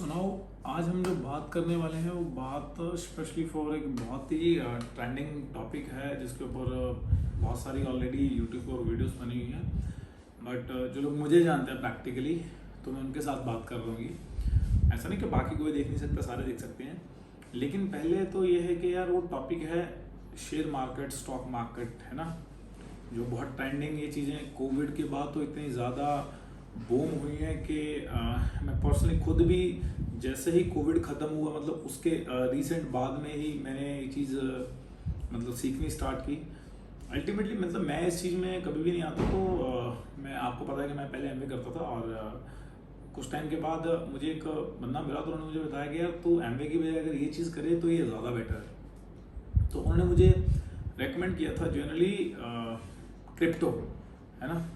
सुनाओ। आज हम जो बात करने वाले हैं वो बात स्पेशली फॉर एक बहुत ही ट्रेंडिंग टॉपिक है जिसके ऊपर बहुत सारी ऑलरेडी यूट्यूब पर वीडियोस बनी हुई हैं। बट जो लोग मुझे जानते हैं प्रैक्टिकली, तो मैं उनके साथ बात कर रहा हूँ। ऐसा नहीं कि बाकी कोई देख नहीं सकता, सारे देख सकते हैं। लेकिन पहले तो ये है कि यार वो टॉपिक है शेयर मार्केट, स्टॉक मार्केट, है ना, जो बहुत ट्रेंडिंग। ये चीज़ें कोविड के बाद तो इतनी ज़्यादा बूम हुई है कि मैं पर्सनली खुद भी जैसे ही कोविड ख़त्म हुआ, मतलब उसके रिसेंट बाद में ही मैंने ये चीज़ मतलब सीखनी स्टार्ट की। अल्टीमेटली मतलब मैं इस चीज़ में कभी भी नहीं आता। तो मैं, आपको पता है कि मैं पहले एमबीए करता था और कुछ टाइम के बाद मुझे एक बंदा मिला, तो उन्होंने मुझे बताया कि यार तू एमबीए की बजाय अगर ये चीज़ करे तो ये ज़्यादा बेटर है। तो उन्होंने मुझे रेकमेंड किया था जनरली क्रिप्टो, है ना।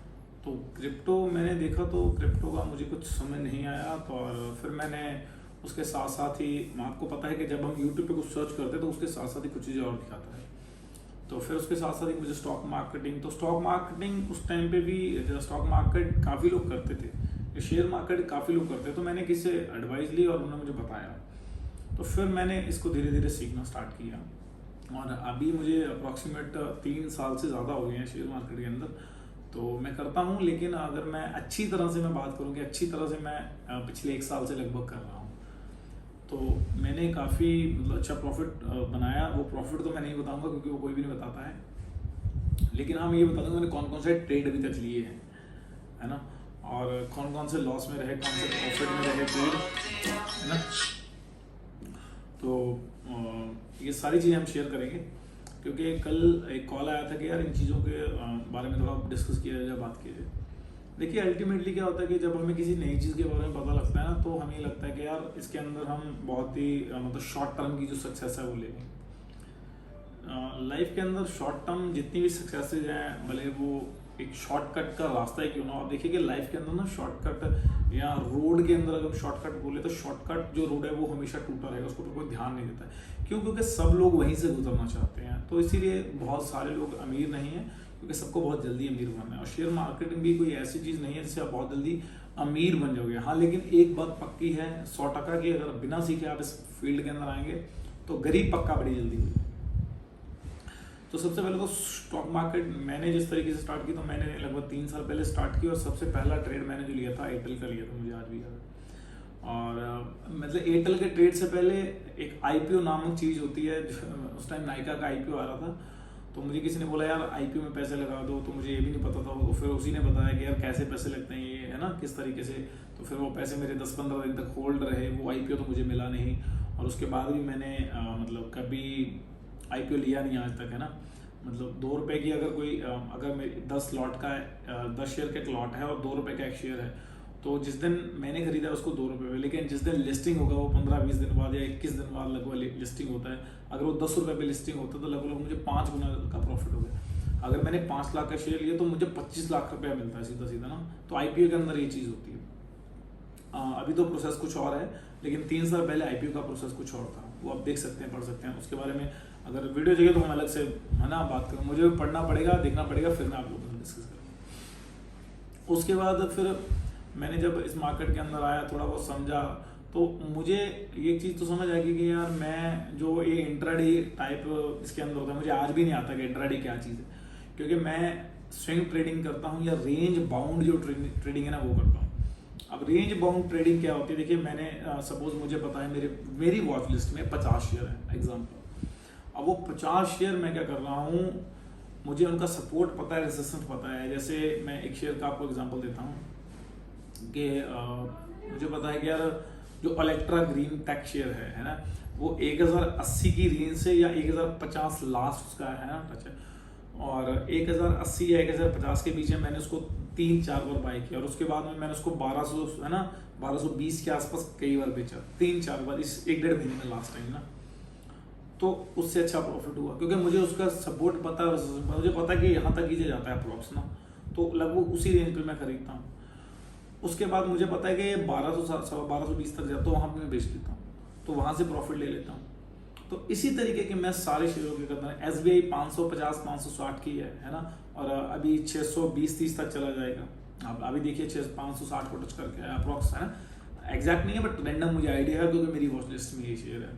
तो क्रिप्टो मैंने देखा तो क्रिप्टो का मुझे कुछ समझ नहीं आया। तो और फिर मैंने उसके साथ साथ ही, आपको पता है कि जब हम यूट्यूब पे कुछ सर्च करते हैं तो उसके साथ साथ ही कुछ चीज़ें और दिखाता है। तो फिर उसके साथ साथ ही मुझे स्टॉक मार्केटिंग, तो स्टॉक मार्केटिंग उस टाइम पे भी जो स्टॉक मार्केट काफ़ी लोग करते थे, शेयर मार्केट काफ़ी लोग करते थे। तो मैंने किसी से एडवाइस ली और उन्होंने मुझे बताया। तो फिर मैंने इसको धीरे धीरे सीखना स्टार्ट किया और अभी मुझे अप्रॉक्सीमेट 3 साल से ज़्यादा हो गए हैं शेयर मार्केट के अंदर। तो मैं करता हूँ, लेकिन अगर मैं अच्छी तरह से मैं बात करूँ कि अच्छी तरह से मैं पिछले 1 साल से लगभग कर रहा हूँ, तो मैंने काफ़ी मतलब अच्छा प्रॉफिट बनाया। वो प्रॉफिट तो मैं नहीं बताऊँगा क्योंकि वो कोई भी नहीं बताता है, लेकिन हाँ मैं ये बता दूँगा मैंने कौन कौन से ट्रेड अभी तक लिए हैं, है ना, और कौन कौन से लॉस में रहे, कौन से प्रॉफिट में रहे ट्रेड, है ना। तो ये सारी चीज़ें हम शेयर करेंगे क्योंकि कल एक कॉल आया था कि यार इन चीज़ों के बारे में थोड़ा डिस्कस किया जाए, बात की जाए। देखिए अल्टीमेटली क्या होता है कि जब हमें किसी नई चीज़ के बारे में पता लगता है ना, तो हमें लगता है कि यार इसके अंदर हम बहुत ही मतलब शॉर्ट टर्म की जो सक्सेस है वो लेंगे। लाइफ के अंदर शॉर्ट टर्म जितनी भी सक्सेसेज हैं, भले वो एक शॉर्टकट का रास्ता ही क्यों ना हो। आप देखिए कि लाइफ के अंदर ना शॉर्टकट या रोड के अंदर अगर शॉर्टकट बोले तो शॉर्टकट जो रोड है वो हमेशा टूटा रहेगा, उसको कोई ध्यान नहीं देता है। क्यों? क्योंकि सब लोग वहीं से गुजरना चाहते हैं। तो इसीलिए बहुत सारे लोग अमीर नहीं हैं क्योंकि सबको बहुत जल्दी अमीर बनना है। और शेयर मार्केटिंग भी कोई ऐसी चीज़ नहीं है जिससे आप बहुत जल्दी अमीर बन जाओगे। हाँ, लेकिन एक बात पक्की है 100% की, अगर बिना सीखे आप इस फील्ड के अंदर आएंगे तो गरीब पक्का बड़ी जल्दी होगी। तो सबसे पहले तो स्टॉक मार्केट मैंने जिस तरीके से स्टार्ट की, तो मैंने लगभग 3 साल पहले स्टार्ट की और सबसे पहला ट्रेड मैंने जो लिया था एयरटेल का लिया था, मुझे आज भी याद है। और मतलब एयरटेल के ट्रेड से पहले एक आईपीओ नामक चीज़ होती है, उस टाइम नायका का आईपीओ आ रहा था। तो मुझे किसी ने बोला यार आईपीओ में पैसे लगा दो, तो मुझे ये भी नहीं पता था। तो फिर उसी ने बताया कि यार कैसे पैसे लगते हैं ये, है ना, किस तरीके से। तो फिर वो पैसे मेरे 10-15 दिन तक होल्ड रहे। वो आईपीओ तो मुझे मिला नहीं और उसके बाद भी मैंने मतलब कभी आईपीओ लिया नहीं आज तक, है ना। मतलब 2 रुपये की अगर कोई अगर मेरी 10 लॉट का 10 शेयर का एक लॉट है और 2 रुपये का एक शेयर है, तो जिस दिन मैंने खरीदा उसको 2 रुपये में, लेकिन जिस दिन लिस्टिंग होगा वो 15-20 दिन बाद या 21 दिन बाद लगभग लिस्टिंग होता है। अगर वो 10 रुपये पे लिस्टिंग होता है तो लगभग मुझे 5 गुना का प्रॉफिट हो गया। अगर मैंने 5 लाख का शेयर लिया तो मुझे 25 लाख रुपया मिलता है सीधा सीधा ना। तो आईपीओ के अंदर ये चीज़ होती है। अभी तो प्रोसेस कुछ और है, लेकिन 3 साल पहले आईपीओ का प्रोसेस कुछ और था। वो आप देख सकते हैं, पढ़ सकते हैं उसके बारे में। अगर वीडियो चाहिए तो हम अलग से, है ना, बात करूँ, मुझे पढ़ना पड़ेगा, देखना पड़ेगा, फिर मैं आप लोगों से डिस्कस करूँगा। उसके बाद फिर मैंने जब इस मार्केट के अंदर आया, थोड़ा बहुत समझा, तो मुझे ये चीज़ तो समझ आ गई कि यार मैं जो ये इंट्राडे टाइप इसके अंदर होता है, मुझे आज भी नहीं आता कि इंट्राडे क्या चीज़ है। क्योंकि मैं स्विंग ट्रेडिंग करता हूँ या रेंज बाउंड जो ट्रेडिंग है ना वो करता हूँ। अब रेंज बाउंड ट्रेडिंग क्या होती है? देखिए मैंने सपोज मुझे पता है मेरी वॉच लिस्ट में 50 शेयर है एग्जाम्पल। अब वो 50 शेयर मैं क्या कर रहा हूँ, मुझे उनका सपोर्ट पता है, रेजिस्टेंस पता है। जैसे मैं एक शेयर का आपको एग्जांपल देता हूँ कि मुझे पता है कि यार जो इलेक्ट्रा ग्रीन टेक शेयर है ना, वो 1080 की रेंज से या 1050 लास्ट उसका है ना टच है, और 1080 या 1050 के बीच में मैंने उसको 3-4 बार बाय किया और उसके बाद में मैंने उसको 1200, है ना, 1220 के आसपास कई बार बेचा, 3-4 बार इस 1-1.5 महीने में लास्ट टाइम ना। तो उससे अच्छा प्रॉफिट हुआ क्योंकि मुझे उसका सपोर्ट पता है, मुझे पता है कि यहाँ तक ही जाता है अप्रॉक्स ना। तो लगभग उसी रेंज पे मैं खरीदता हूँ। उसके बाद मुझे पता है कि 1220 तक जाता, तो वहाँ पे मैं बेच लेता हूँ, तो वहाँ से प्रॉफिट ले लेता हूँ। तो इसी तरीके के मैं सारे शेयरों के करता हूँ। SBI 550-560 की है ना, और अभी 620-30 तक चला जाएगा। अब अभी देखिए 560 को टच करके अप्रॉक्स, है ना। एग्जैक्ट नहीं है बट रैंडम मुझे आइडिया है क्योंकि मेरी वॉच लिस्ट में ये शेयर है।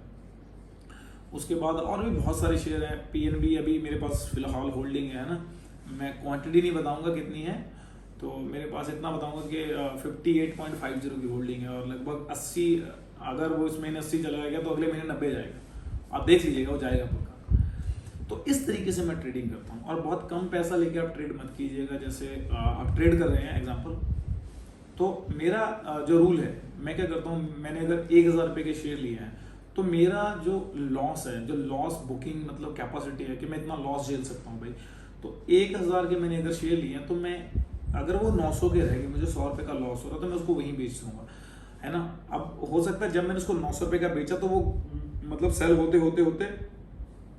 उसके बाद और भी बहुत सारे शेयर हैं। पीएनबी अभी मेरे पास फिलहाल होल्डिंग है ना, मैं क्वांटिटी नहीं बताऊंगा कितनी है, तो मेरे पास इतना बताऊंगा कि 58.50 की होल्डिंग है और लगभग 80, अगर वो इस महीने 80 चला गया तो अगले महीने 90 जाएगा, आप देख लीजिएगा वो जाएगा पक्का। तो इस तरीके से मैं ट्रेडिंग करता हूँ और बहुत कम पैसा लेके आप ट्रेड मत कीजिएगा। जैसे आप ट्रेड कर रहे हैं एग्जाम्पल, तो मेरा जो रूल है, मैं क्या करता हूँ, मैंने अगर 1000 रुपये के शेयर लिए हैं तो मेरा जो लॉस है, जो लॉस बुकिंग मतलब कैपेसिटी है कि मैं इतना लॉस झेल सकता हूँ भाई, तो 1000 के मैंने अगर शेयर लिए हैं तो मैं, अगर वो 900 के रहेंगे, मुझे 100 रुपये का लॉस हो रहा तो मैं उसको वहीं बेच दूंगा, है ना। अब हो सकता है जब मैंने उसको 900 रुपये का बेचा तो वो मतलब सेल होते होते होते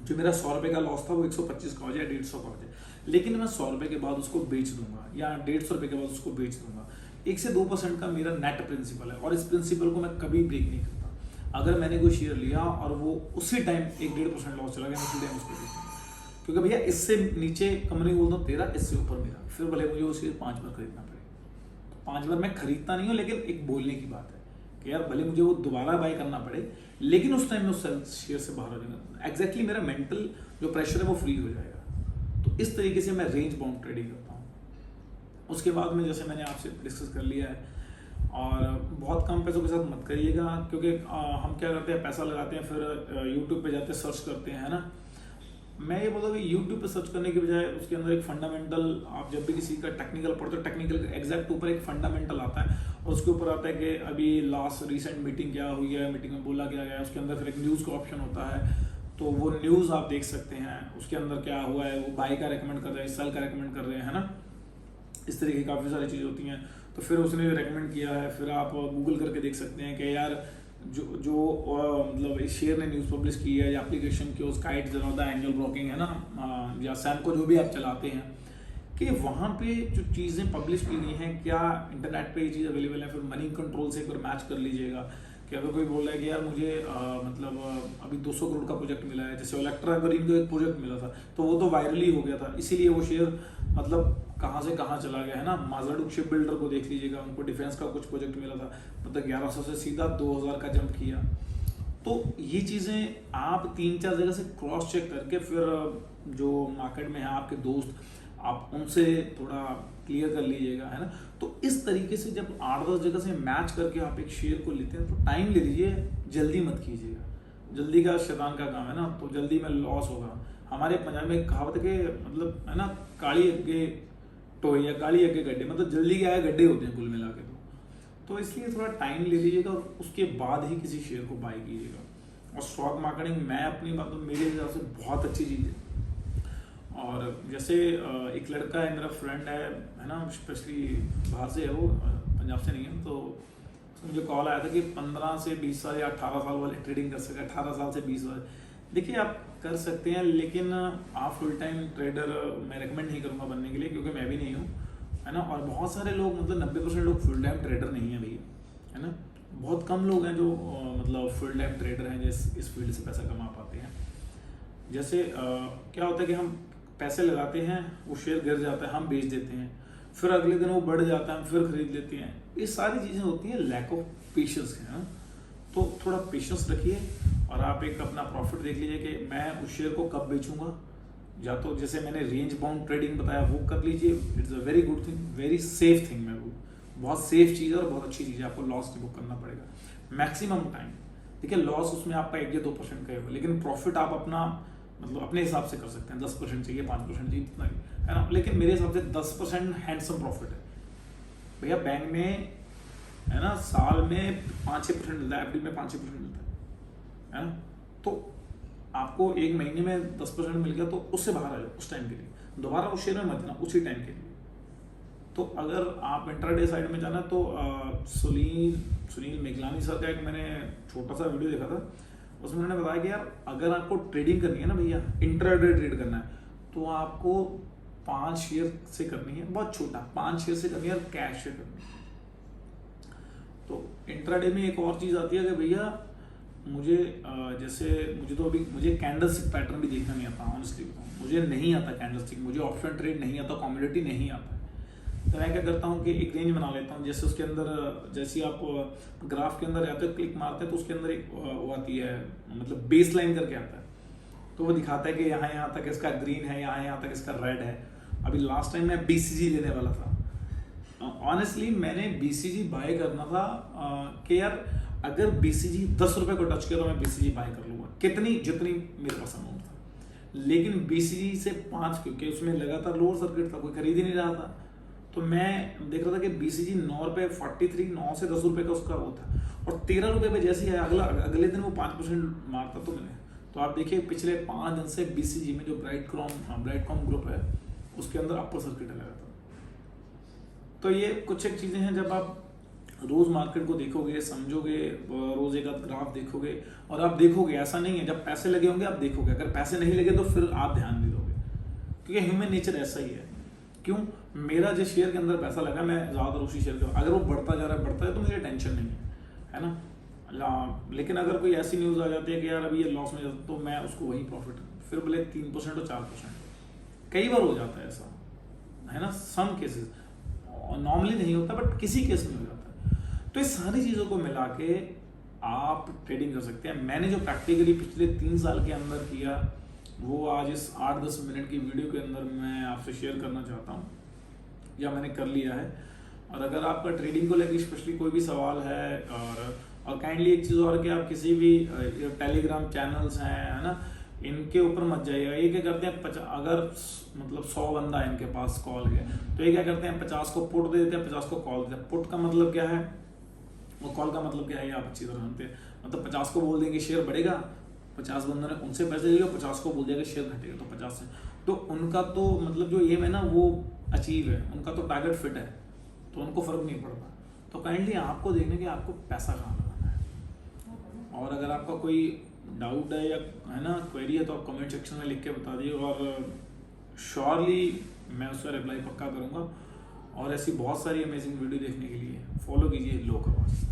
जो मेरा 100 रुपये का लॉस था वो 125 का हो जाए, 150 का हो जाए, लेकिन मैं 100 रुपये के बाद उसको बेच दूंगा या 150 रुपये के बाद उसको बेच दूंगा। 1 से 2% का मेरा नेट प्रिंसिपल है और इस प्रिंसिपल को मैं कभी ब्रेक नहीं करता। अगर मैंने कोई शेयर लिया और वो उसी टाइम 1-1.5% लॉस चला गया, मैं उसी टाइम उसको बेच दूंगा, क्योंकि भैया इससे नीचे कंपनी बोलता हूँ तेरा, इससे ऊपर मेरा, फिर भले मुझे वो शेयर 5 बार खरीदना पड़े। तो 5 बार मैं खरीदता नहीं हूँ, लेकिन एक बोलने की बात है कि यार भले मुझे वो दोबारा बाय करना पड़े, लेकिन उस टाइम में उस शेयर से बाहर हो जाएगा, एग्जैक्टली मेरा मेंटल जो प्रेशर है वो फ्री हो जाएगा। तो इस तरीके से मैं रेंज बाउंड ट्रेडिंग करता हूँ। उसके बाद में जैसे मैंने आपसे डिस्कस कर लिया है, और बहुत कम पैसों के साथ मत करिएगा, क्योंकि हम क्या करते हैं, पैसा लगाते हैं फिर यूट्यूब पे जाते हैं सर्च करते हैं, है ना। मैं ये बोलता हूँ कि यूट्यूब पे सर्च करने के बजाय उसके अंदर एक फंडामेंटल, आप जब भी किसी का टेक्निकल पढ़ते हो, टेक्निकल एग्जैक्ट ऊपर एक फंडामेंटल आता है और उसके ऊपर आता है कि अभी लास्ट रिसेंट मीटिंग क्या हुई है, मीटिंग में बोला क्या गया, उसके अंदर फिर एक न्यूज़ का ऑप्शन होता है, तो वो न्यूज़ आप देख सकते हैं, उसके अंदर क्या हुआ है, वो बाय का रेकमेंड कर रहे हैं, सेल का रेकमेंड कर रहे हैं, है ना। इस तरीके की काफ़ी सारी चीज़ें होती हैं, तो फिर उसने रेकमेंड किया है, फिर आप गूगल करके देख सकते हैं कि यार जो मतलब इस शेयर ने न्यूज़ पब्लिश की है या एप्लीकेशन की स्काइट जनोदा एंजल ब्रोकिंग है ना, या सैमको, जो भी आप चलाते हैं, कि वहाँ पे जो चीज़ें पब्लिश की गई हैं, क्या इंटरनेट पे ये चीज़ अवेलेबल है, फिर मनी कंट्रोल से एक बार मैच कर लीजिएगा कि अगर कोई बोल रहा है कि यार मुझे मतलब अभी 200 करोड़ का प्रोजेक्ट मिला है, जैसे इलेक्ट्रा ग्रीन को एक प्रोजेक्ट मिला था तो वो तो वायरल ही हो गया था, इसीलिए वो शेयर मतलब कहाँ से कहाँ चला गया, है ना। माजडुक शिप बिल्डर को देख लीजिएगा, उनको डिफेंस का कुछ प्रोजेक्ट मिला था, मतलब 1100 से सीधा 2000 का जंप किया। तो ये चीज़ें आप 3-4 जगह से क्रॉस चेक करके फिर जो मार्केट में है आपके दोस्त, आप उनसे थोड़ा क्लियर कर लीजिएगा, है ना। तो इस तरीके से जब 8-10 जगह से मैच करके आप एक शेयर को लेते हैं तो टाइम ले लीजिए, जल्दी मत कीजिएगा, जल्दी का शैतान का काम है ना, तो जल्दी में लॉस होगा। हमारे पंजाब में एक कहावत है कि मतलब है ना, काली अगे टोए या काली अगे गड्ढे, मतलब जल्दी क्या है, गड्ढे होते हैं कुल मिला के। तो इसलिए थोड़ा टाइम ले लीजिएगा और उसके बाद ही किसी शेयर को बाय कीजिएगा। और स्टॉक मार्केटिंग, मैं अपनी बात तो मेरे हिसाब से बहुत अच्छी चीज़ है। और जैसे एक लड़का है, मेरा फ्रेंड है ना, स्पेशली बाहर से है, वो पंजाब से नहीं है, तो मुझे कॉल आया था कि 15 से 20 साल या 18 साल वाले ट्रेडिंग कर सकते हैं, 18 साल से 20 साल। देखिए आप कर सकते हैं, लेकिन आप फुल टाइम ट्रेडर मैं रेकमेंड नहीं करूँगा बनने के लिए, क्योंकि मैं भी नहीं हूँ, है ना। और बहुत सारे लोग, मतलब 90% लोग फुल टाइम ट्रेडर नहीं है भैया, है ना। बहुत कम लोग हैं जो मतलब फुल टाइम ट्रेडर हैं, जिस इस फील्ड से पैसा कमा पाते हैं। जैसे क्या होता है कि हम पैसे लगाते हैं, वो शेयर गिर जाता है, हम बेच देते हैं, फिर अगले दिन वो बढ़ जाता है, हम फिर खरीद लेते हैं। ये सारी चीज़ें होती हैं लैक ऑफ पेशेंस है ना। तो थोड़ा पेशेंस रखिए और आप एक अपना प्रॉफिट देख लीजिए कि मैं उस शेयर को कब बेचूंगा, या तो जैसे मैंने रेंज बाउंड ट्रेडिंग बताया वो कर लीजिए, it's a very good thing, very safe thing. मैं वो बहुत सेफ चीज़ है और बहुत अच्छी चीज़ है, आपको लॉस नहीं बुक करना पड़ेगा मैक्सिमम टाइम। देखिए लॉस उसमें आपका 1-2% का है, लेकिन प्रॉफिट आप अपना मतलब अपने हिसाब से कर सकते हैं, 10% चाहिए, 5% चाहिए, इतना ही, है ना। लेकिन मेरे हिसाब से 10% हैंडसम प्रॉफिट है भैया। बैंक में है ना साल में 5-6% मिलता है, एफडी में 5-6% मिलता है ना। तो आपको एक महीने में 10% मिल गया तो उससे बाहर आ जाओ उस टाइम के लिए, दोबारा उस शेयर में मत जाना उसी टाइम के लिए। तो अगर आप इंट्राडे साइड में जाना तो सुनील मेघलानी सर का एक मैंने छोटा सा वीडियो देखा था, उसमें उन्होंने बताया कि यार अगर आपको ट्रेडिंग करनी है ना भैया, इंट्राडे ट्रेड करना है, तो आपको 5 शेयर से करनी है, बहुत छोटा 5 शेयर से करनी है और कैश से करनी है। तो इंट्राडे में एक और चीज़ आती है कि भैया मुझे जैसे मुझे कैंडल स्टिक पैटर्न भी देखना नहीं आता, ऑनेस्टली बताऊं मुझे नहीं आता कैंडल स्टिक, मुझे ऑप्शन ट्रेड नहीं आता, कमोडिटी नहीं आता है। तो मैं क्या करता हूँ कि एक रेंज बना लेता हूँ। जैसे उसके अंदर जैसे आप ग्राफ के अंदर जाते हो, क्लिक मारते हैं तो उसके अंदर एक वो आती है, मतलब बेस लाइन करके आता है, तो वो दिखाता है कि यहाँ तक इसका ग्रीन है, यहाँ तक इसका रेड है। अभी लास्ट टाइम मैं BCG लेने वाला था, ऑनेस्टली मैंने BCG बाय करना था कि यार अगर BCG 10 रुपए को टच किया तो मैं BCG बाय कर लूँगा, जितनी मेरे पास अमाउंट था। लेकिन BCG से 5, क्योंकि उसमें लगातार लोअर सर्किट था, कोई खरीद ही नहीं रहा था, तो मैं देख रहा था कि BCG 9 रुपये 43, 9 से 10 रुपये का उसका वो था, और 13 रुपये पे जैसे ही अगले दिन वो 5% मारता तो मैंने, तो आप देखिए पिछले 5 दिन से BCG में जो ब्राइटकॉम ग्रुप है उसके अंदर अपर सर्किट लगा था। तो ये कुछ एक चीज़ें हैं, जब आप रोज़ मार्केट को देखोगे, समझोगे, रोज़ एक आध ग्राफ देखोगे, और आप देखोगे, ऐसा नहीं है जब पैसे लगे होंगे आप देखोगे, अगर पैसे नहीं लगे तो फिर आप ध्यान नहीं दोगे, क्योंकि ह्यूमन नेचर ऐसा ही है। क्यों? मेरा जिस शेयर के अंदर पैसा लगा मैं ज़्यादातर उसी शेयर का, अगर वो बढ़ता जा रहा है तो मुझे टेंशन नहीं है ना। लेकिन अगर कोई ऐसी न्यूज़ आ जाती है कि यार अभी ये लॉस में जाता, तो मैं उसको वही प्रॉफिट, फिर बोले 3% और 4%, कई बार हो जाता है ऐसा, है ना, सम केसेस, नॉर्मली नहीं होता बट किसी केस में हो जाता है। तो इस सारी चीज़ों को मिला के आप ट्रेडिंग कर सकते हैं। मैंने जो प्रैक्टिकली पिछले 3 साल के अंदर किया वो आज इस 8-10 मिनट की वीडियो के अंदर मैं आपसे शेयर करना चाहता हूँ, या मैंने कर लिया है। और अगर आपका ट्रेडिंग को लेकर स्पेशली कोई भी सवाल है, और काइंडली एक चीज़ और कि आप किसी भी टेलीग्राम चैनल्स हैं, है ना, इनके ऊपर मत जाइएगा। ये क्या करते हैं, अगर मतलब 100 बंदा है इनके पास कॉल है, तो ये क्या करते हैं 50 को पुट दे देते हैं, 50 को कॉल देते हैं। पुट का मतलब क्या है, वो कॉल का मतलब क्या है, आप अच्छी तरह जानते हैं। मतलब 50 को बोल देंगे शेयर बढ़ेगा, 50 बंदों ने उनसे पैसे लेगा, 50 को बोल देगा शेयर घटेगा, तो 50 से, तो उनका तो मतलब जो एम है ना वो अचीव है, उनका तो टारगेट फिट है, तो उनको फर्क नहीं पड़ता। तो काइंडली आपको देखने कि आपको पैसा कहाँ लगाना है। और अगर आपका कोई डाउट है या है ना क्वेरी है, तो आप कमेंट सेक्शन में लिख के बता दिए, और श्योरली मैं उसका रिप्लाई पक्का करूँगा। और ऐसी बहुत सारी अमेजिंग वीडियो देखने के लिए फॉलो कीजिए लोक आवाज़।